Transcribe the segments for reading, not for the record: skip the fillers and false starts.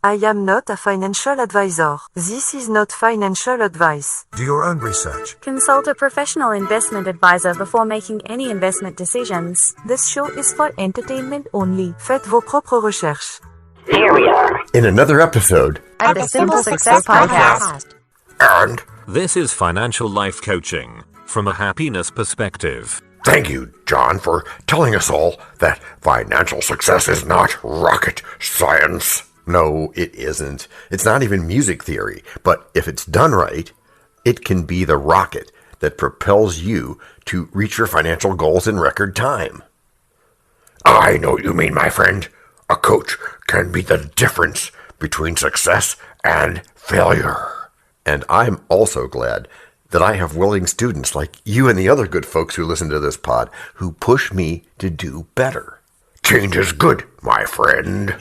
I am not a financial advisor. This is not financial advice. Do your own research. Consult a professional investment advisor before making any investment decisions. This show is for entertainment only. Faites vos propres recherches. Here we are. In another episode Of the Simple Success Podcast. And This is financial life coaching from a happiness perspective. thank you, John, for telling us all that financial success is not rocket science. No, it isn't. It's not even music theory. But if it's done right, it can be the rocket that propels you to reach your financial goals in record time. I know what you mean, my friend. A coach can be the difference between success and failure. And I'm also glad that I have willing students like you and the other good folks who listen to this pod who push me to do better. Change is good, my friend.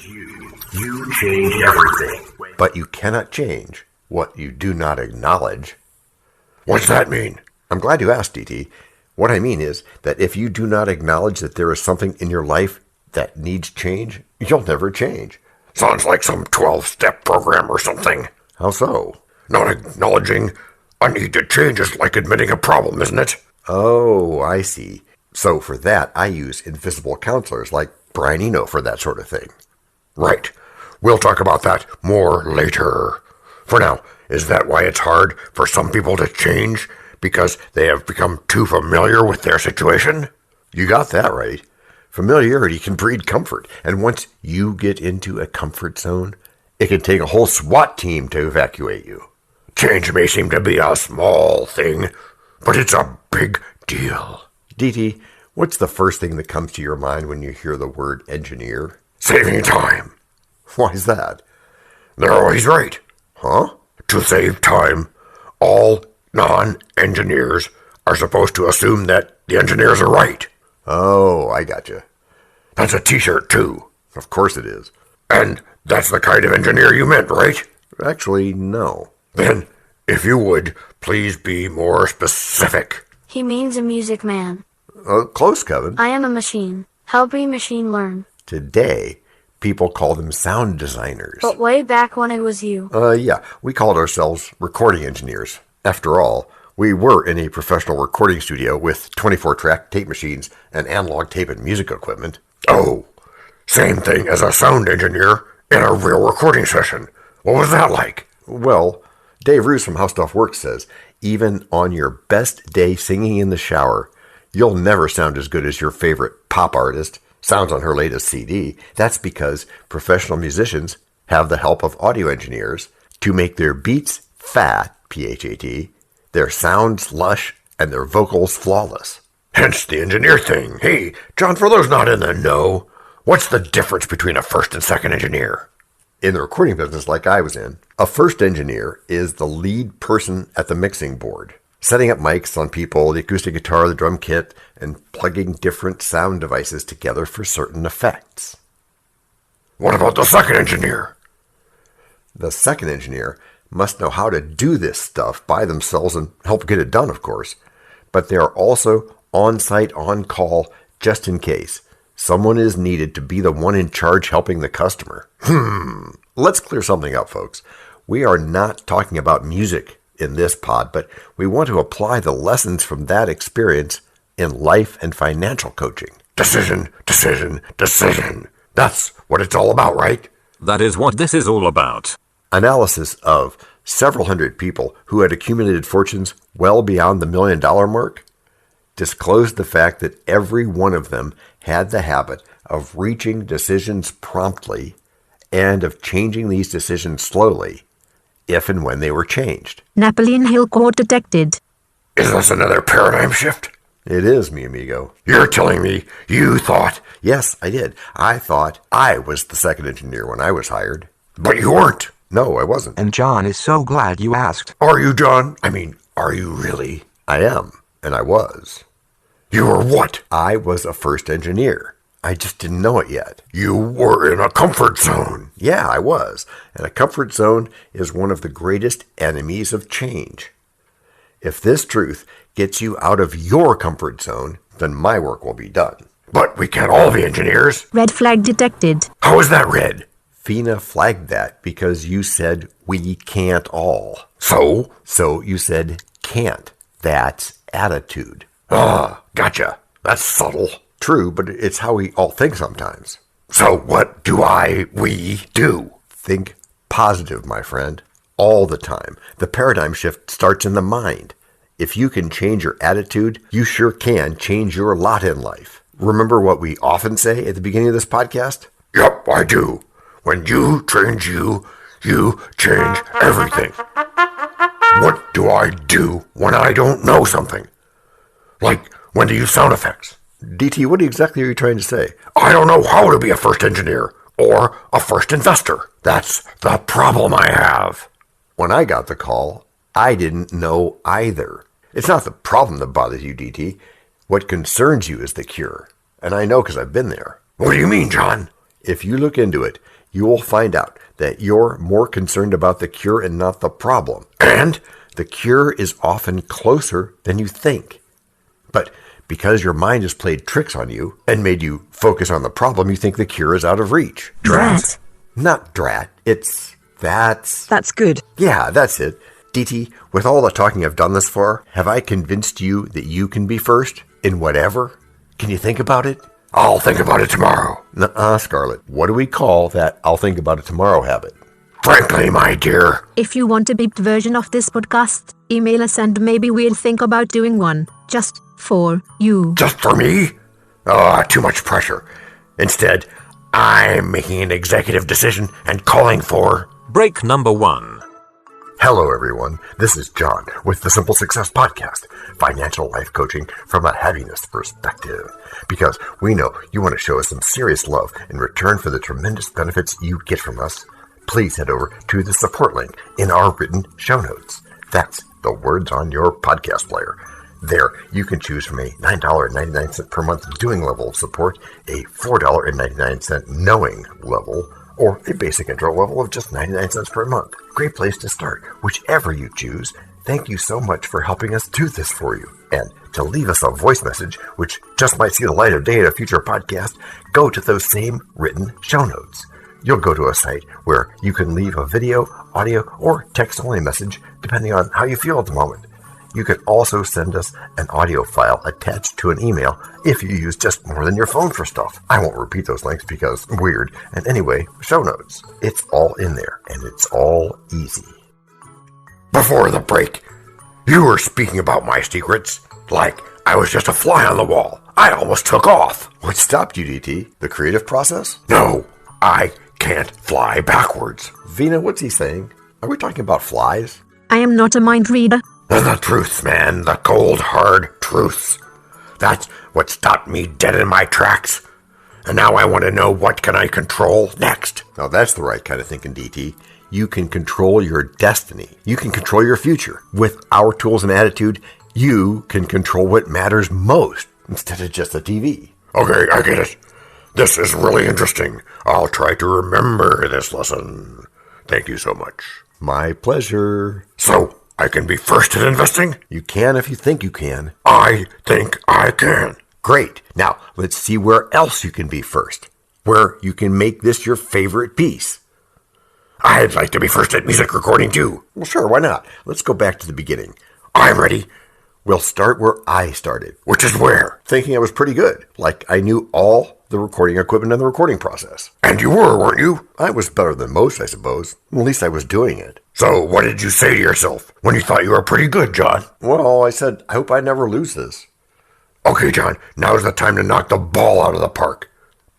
You change everything. But you cannot change what you do not acknowledge. What's that mean? I'm glad you asked, DT. What I mean is that if you do not acknowledge that there is something in your life that needs change, you'll never change. Sounds like some 12-step program or something. How so? Not acknowledging a need to change is like admitting a problem, isn't it? Oh, I see. So for that, I use invisible counselors like Brian Eno for that sort of thing. Right. We'll talk about that more later. For now, is that why it's hard for some people to change? Because they have become too familiar with their situation? You got that right. Familiarity can breed comfort, and once you get into a comfort zone, it can take a whole SWAT team to evacuate you. Change may seem to be a small thing, but it's a big deal. DT, what's the first thing that comes to your mind when you hear the word engineer? Saving time. Why's that? They're always right. Huh? To save time, all non-engineers are supposed to assume that the engineers are right. Oh, I gotcha. That's a t-shirt, too. Of course it is. And that's the kind of engineer you meant, right? Actually, no. Then, if you would, please be more specific. He means a music man. Close, Kevin. I am a machine. Helping machine learn. Today, people call them sound designers. But way back when it was you. Yeah, we called ourselves recording engineers. After all, we were in a professional recording studio with 24-track tape machines and analog tape and music equipment. Oh, same thing as a sound engineer in a real recording session. What was that like? Well, Dave Roos from How Stuff Works says, even on your best day singing in the shower, you'll never sound as good as your favorite pop artist sounds on her latest CD. That's because professional musicians have the help of audio engineers to make their beats fat, P-H-A-T, their sounds lush, and their vocals flawless. Hence the engineer thing. Hey, John, for those not in the know, what's the difference between a first and second engineer? In the recording business like I was in, a first engineer is the lead person at the mixing board, setting up mics on people, the acoustic guitar, the drum kit, and plugging different sound devices together for certain effects. What about the second engineer? The second engineer must know how to do this stuff by themselves and help get it done, of course. But they are also on-site, on-call, just in case. Someone is needed to be the one in charge helping the customer. Let's clear something up, folks. We are not talking about music in this pod, but we want to apply the lessons from that experience in life and financial coaching. Decision, decision, decision. That's what it's all about, right? That is what this is all about. Analysis of several hundred people who had accumulated fortunes well beyond the $1 million mark disclosed the fact that every one of them had the habit of reaching decisions promptly and of changing these decisions slowly, if and when they were changed. Napoleon Hill quote detected. Is this another paradigm shift? It is, mi amigo. You're telling me you thought... Yes, I did. I thought I was the second engineer when I was hired. But you weren't. No, I wasn't. And John is so glad you asked. Are you, John? I mean, are you really? I am, and I was. You were what? I was a first engineer. I just didn't know it yet. You were in a comfort zone. Yeah, I was. And a comfort zone is one of the greatest enemies of change. If this truth gets you out of your comfort zone, then my work will be done. But we can't all be engineers. Red flag detected. How is that red? Fina flagged that because you said we can't all. So? So you said can't. That's attitude. Gotcha. That's subtle. True, but it's how we all think sometimes. So what do we do? Think positive, my friend. All the time. The paradigm shift starts in the mind. If you can change your attitude, you sure can change your lot in life. Remember what we often say at the beginning of this podcast? Yep, I do. When you change you change everything. What do I do when I don't know something? Like when to use sound effects. DT, what exactly are you trying to say? I don't know how to be a first engineer or a first investor. That's the problem I have. When I got the call, I didn't know either. It's not the problem that bothers you, DT. What concerns you is the cure. And I know because I've been there. What do you mean, John? If you look into it, you will find out that you're more concerned about the cure and not the problem. And? The cure is often closer than you think. But because your mind has played tricks on you and made you focus on the problem, you think the cure is out of reach. Drat. Not drat. That's good. Yeah, that's it. DT, with all the talking I've done thus far, have I convinced you that you can be first in whatever? Can you think about it? I'll think about it tomorrow. Nuh-uh, Scarlett. What do we call that I'll think about it tomorrow habit? Frankly, my dear. If you want a beeped version of this podcast, email us and maybe we'll think about doing one. Just for you. Just for me? Too much pressure. Instead, I'm making an executive decision and calling for... Break number 1. Hello, everyone. This is John with the Simple Success Podcast, financial life coaching from a happiness perspective. Because we know you want to show us some serious love in return for the tremendous benefits you get from us. Please head over to the support link in our written show notes. That's the words on your podcast player. There, you can choose from a $9.99 per month doing level of support, a $4.99 knowing level, or a basic intro level of just 99 cents per month. Great place to start. Whichever you choose, thank you so much for helping us do this for you. And to leave us a voice message, which just might see the light of day in a future podcast, go to those same written show notes. You'll go to a site where you can leave a video, audio, or text-only message, depending on how you feel at the moment. You can also send us an audio file attached to an email if you use just more than your phone for stuff. I won't repeat those links because weird. And anyway, show notes. It's all in there, and it's all easy. Before the break, you were speaking about my secrets like I was just a fly on the wall. I almost took off. What stopped you, DT? The creative process? No, I can't fly backwards. Vina, what's he saying? Are we talking about flies? I am not a mind reader. The truths, man. The cold, hard truths. That's what stopped me dead in my tracks. And now I want to know what can I control next. Now that's the right kind of thinking, DT. You can control your destiny. You can control your future. With our tools and attitude, you can control what matters most instead of just the TV. Okay, I get it. This is really interesting. I'll try to remember this lesson. Thank you so much. My pleasure. So, I can be first at investing? You can if you think you can. I think I can. Great. Now, let's see where else you can be first. Where you can make this your favorite piece. I'd like to be first at music recording too. Well, sure, why not? Let's go back to the beginning. I'm ready. We'll start where I started. Which is where? Thinking I was pretty good. Like I knew all the recording equipment and the recording process. And you were, weren't you? I was better than most, I suppose. At least I was doing it. So what did you say to yourself when you thought you were pretty good, John? Well, I said, I hope I never lose this. Okay, John, now's the time to knock the ball out of the park.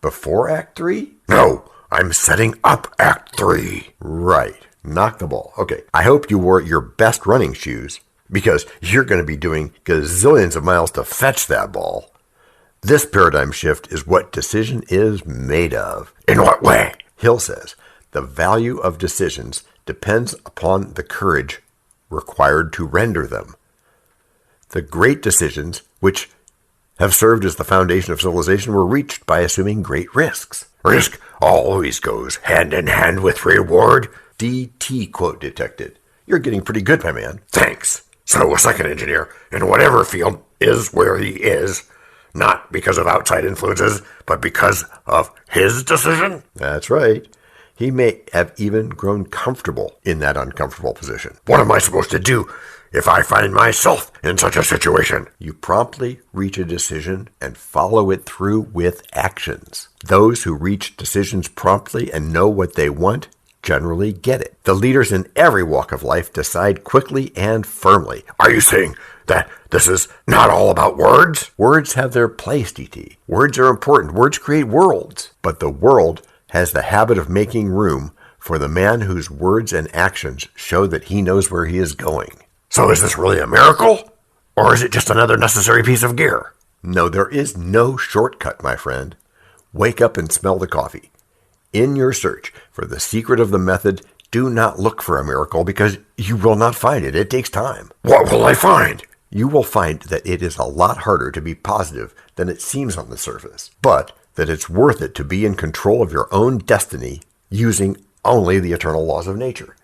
Before Act 3? No, I'm setting up Act 3. Right. Knock the ball. Okay. I hope you wore your best running shoes because you're going to be doing gazillions of miles to fetch that ball. This paradigm shift is what decision is made of. In what way? Hill says, the value of decisions depends upon the courage required to render them. The great decisions, which have served as the foundation of civilization, were reached by assuming great risks. Risk always goes hand in hand with reward. DT quote detected. You're getting pretty good, my man. Thanks. So a second engineer, in whatever field, is where he is. Not because of outside influences, but because of his decision? That's right. He may have even grown comfortable in that uncomfortable position. What am I supposed to do if I find myself in such a situation? You promptly reach a decision and follow it through with actions. Those who reach decisions promptly and know what they want generally get it. The leaders in every walk of life decide quickly and firmly. Are you saying that this is not all about words? Words have their place, DT. Words are important. Words create worlds. But the world has the habit of making room for the man whose words and actions show that he knows where he is going. So is this really a miracle? Or is it just another necessary piece of gear? No, there is no shortcut, my friend. Wake up and smell the coffee. In your search for the secret of the method, do not look for a miracle because you will not find it. It takes time. What will I find? You will find that it is a lot harder to be positive than it seems on the surface, but that it's worth it to be in control of your own destiny using only the eternal laws of nature.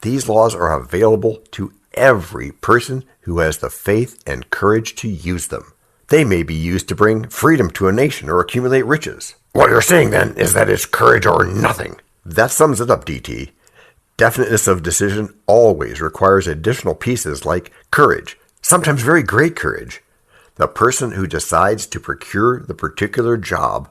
These laws are available to every person who has the faith and courage to use them. They may be used to bring freedom to a nation or accumulate riches. What you're saying then is that it's courage or nothing. That sums it up, DT. Definiteness of decision always requires additional pieces like courage, sometimes very great courage. The person who decides to procure the particular job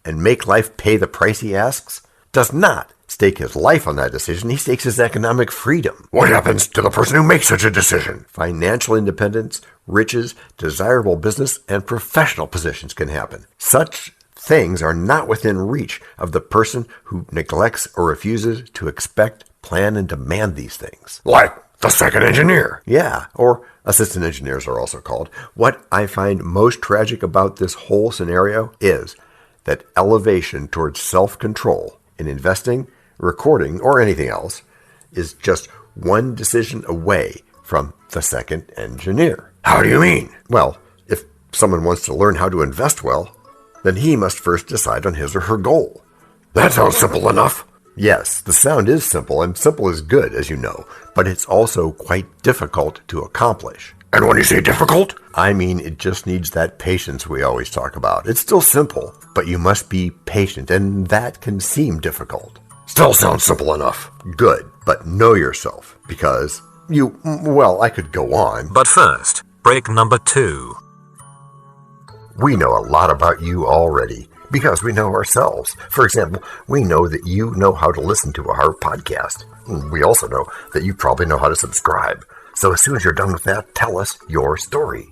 and make life pay the price he asks does not stake his life on that decision. He stakes his economic freedom. What happens to the person who makes such a decision? Financial independence, riches, desirable business, and professional positions can happen. Such things are not within reach of the person who neglects or refuses to expect, plan, and demand these things. Like the second engineer. Yeah, or assistant engineers are also called. What I find most tragic about this whole scenario is that elevation towards self-control in investing, recording, or anything else is just one decision away from the second engineer. How do you mean? Well, if someone wants to learn how to invest well, then he must first decide on his or her goal. That sounds simple enough. Yes, the sound is simple, and simple is good, as you know, but it's also quite difficult to accomplish. And when you say difficult? I mean, it just needs that patience we always talk about. It's still simple, but you must be patient, and that can seem difficult. Still sounds simple enough. Good, but know yourself, because I could go on. But first, break number 2. We know a lot about you already, because we know ourselves. For example, we know that you know how to listen to our podcast. We also know that you probably know how to subscribe. So as soon as you're done with that, tell us your story.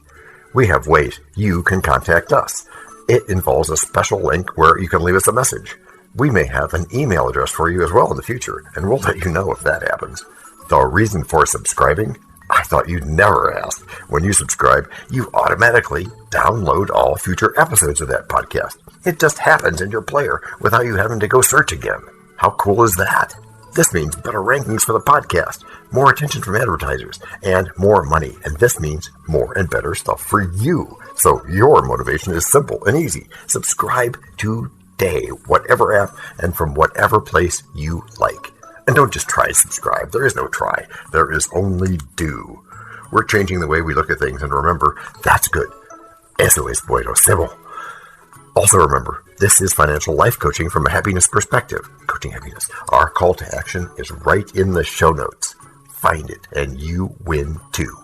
We have ways you can contact us. It involves a special link where you can leave us a message. We may have an email address for you as well in the future, and we'll let you know if that happens. The reason for subscribing? I thought you'd never ask. When you subscribe, you automatically download all future episodes of that podcast. It just happens in your player without you having to go search again. How cool is that? This means better rankings for the podcast, more attention from advertisers, and more money. And this means more and better stuff for you. So your motivation is simple and easy. Subscribe today, whatever app and from whatever place you like. And don't just try to subscribe. There is no try. There is only do. We're changing the way we look at things, and remember, that's good. Eso es buenísimo. Also remember, this is financial life coaching from a happiness perspective. Coaching happiness. Our call to action is right in the show notes. Find it, and you win too.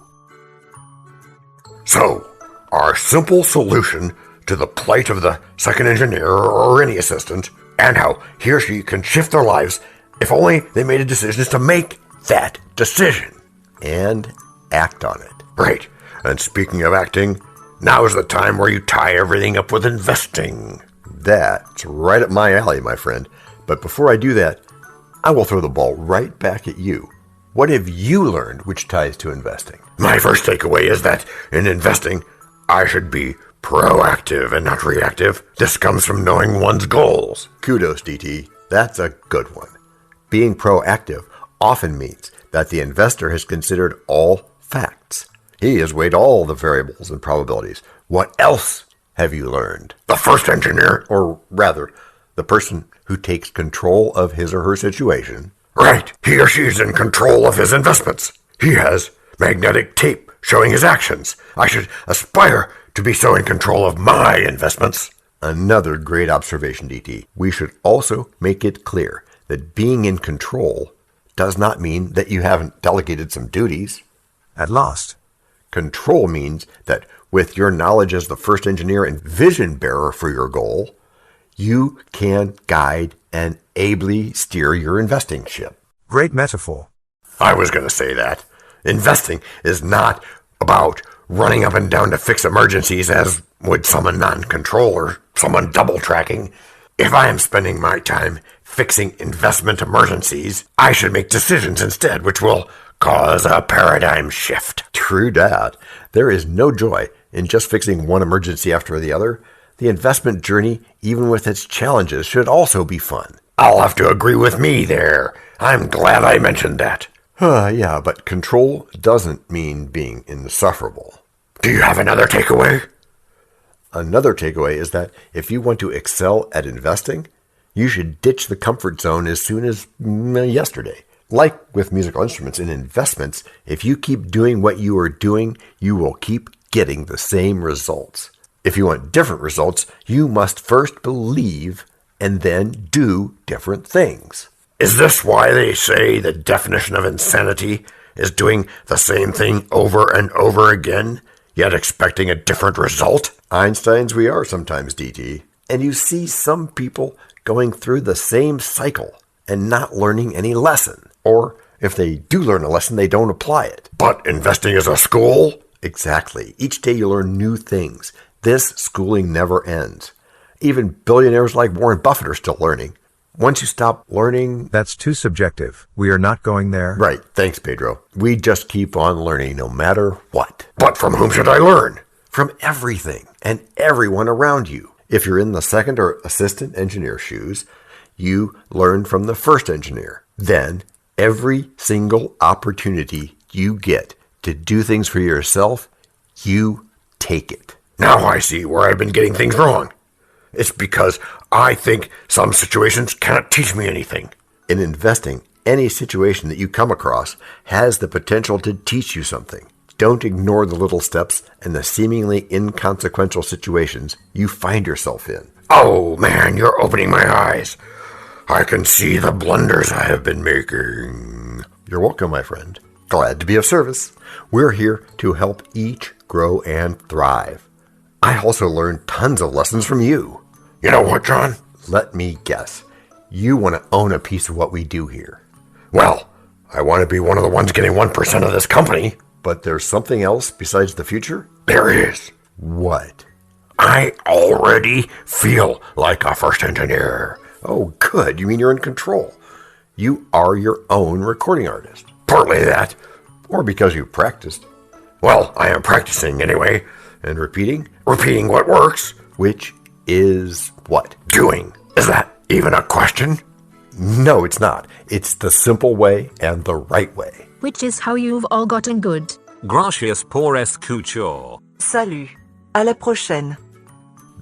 So, our simple solution to the plight of the second engineer or any assistant, and how he or she can shift their lives if only they made a decision, is to make that decision. And act on it. Right. And speaking of acting, now is the time where you tie everything up with investing. That's right up my alley, my friend. But before I do that, I will throw the ball right back at you. What have you learned which ties to investing? My first takeaway is that in investing, I should be proactive and not reactive. This comes from knowing one's goals. Kudos, DT. That's a good one. Being proactive often means that the investor has considered all facts. He has weighed all the variables and probabilities. What else have you learned? The first engineer, or rather, the person who takes control of his or her situation. Right. He or she is in control of his investments. He has magnetic tape showing his actions. I should aspire to be so in control of my investments. Another great observation, DT. We should also make it clear that being in control does not mean that you haven't delegated some duties. At last. Control means that with your knowledge as the first engineer and vision bearer for your goal, you can guide and ably steer your investing ship. Great metaphor. I was going to say that. Investing is not about running up and down to fix emergencies as would someone non-control or someone double-tracking. If I am spending my time fixing investment emergencies, I should make decisions instead, which will cause a paradigm shift. True that. There is no joy in just fixing one emergency after the other. The investment journey, even with its challenges, should also be fun. I'll have to agree with me there. I'm glad I mentioned that. Yeah, but control doesn't mean being insufferable. Do you have another takeaway? Another takeaway is that if you want to excel at investing, you should ditch the comfort zone as soon as yesterday. Like with musical instruments and investments, if you keep doing what you are doing, you will keep getting the same results. If you want different results, you must first believe and then do different things. Is this why they say the definition of insanity is doing the same thing over and over again, yet expecting a different result? Einstein's we are sometimes, DT. And you see some people going through the same cycle and not learning any lesson. Or if they do learn a lesson, they don't apply it. But investing is a school? Exactly. Each day you learn new things. This schooling never ends. Even billionaires like Warren Buffett are still learning. Once you stop learning... That's too subjective. We are not going there. Right. Thanks, Pedro. We just keep on learning no matter what. But from whom should I learn? From everything and everyone around you. If you're in the second or assistant engineer shoes, you learn from the first engineer. Then, every single opportunity you get to do things for yourself, you take it. Now I see where I've been getting things wrong. It's because I think some situations cannot teach me anything. In investing, any situation that you come across has the potential to teach you something. Don't ignore the little steps and the seemingly inconsequential situations you find yourself in. Oh man, you're opening my eyes. I can see the blunders I have been making. You're welcome, my friend. Glad to be of service. We're here to help each grow and thrive. I also learned tons of lessons from you. You know what, John? Let me guess. You want to own a piece of what we do here. Well, I want to be one of the ones getting 1% of this company. But there's something else besides the future? There is. What? I already feel like a first engineer. Oh, good. You mean you're in control. You are your own recording artist. Partly that. Or because you practiced. Well, I am practicing anyway. And repeating? Repeating what works. Which is what? Doing. Is that even a question? No, it's not. It's the simple way and the right way. Which is how you've all gotten good. Gracias por escuchar. Salut. À la prochaine.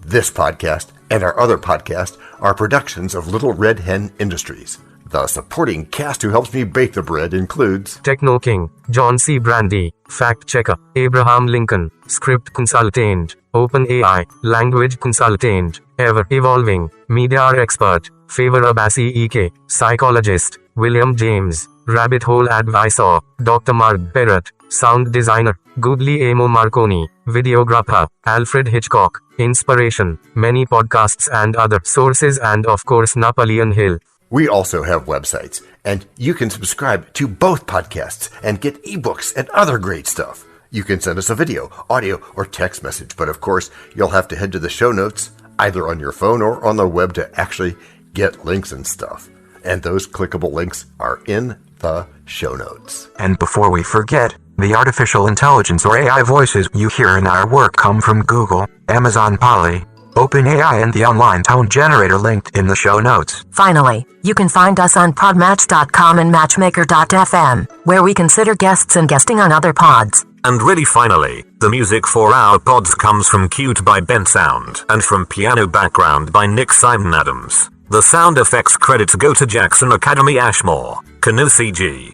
This podcast and our other podcast are productions of Little Red Hen Industries. The supporting cast who helps me bake the bread includes Techno King, John C. Brandy, Fact Checker, Abraham Lincoln, Script Consultant, OpenAI, Language Consultant, Ever Evolving, Media Expert, Favor Abassi EK, Psychologist, William James, Rabbit Hole Advisor, Dr. Marg Perrott, Sound Designer, Guglielmo Marconi, Videographer, Alfred Hitchcock, Inspiration, many podcasts and other sources, and of course Napoleon Hill. We also have websites, and you can subscribe to both podcasts and get ebooks and other great stuff. You can send us a video, audio, or text message, but of course, you'll have to head to the show notes, either on your phone or on the web, to actually get links and stuff. And those clickable links are in the show notes. And before we forget, the artificial intelligence or AI voices you hear in our work come from Google, Amazon Polly, OpenAI, and the online tone generator linked in the show notes. Finally, you can find us on podmatch.com and matchmaker.fm, where we consider guests and guesting on other pods. And really finally, the music for our pods comes from Cute by Ben Sound and from Piano Background by Nick Simon Adams. The sound effects credits go to Jackson Academy Ashmore, Canoe CG,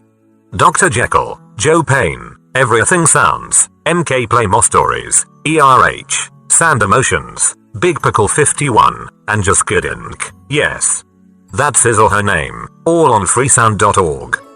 Dr. Jekyll, Joe Payne, Everything Sounds, MK Play More Stories, ERH, Sand Emotions, Big Pickle 51, and Just Kidding. Yes. That's his or her name. All on freesound.org.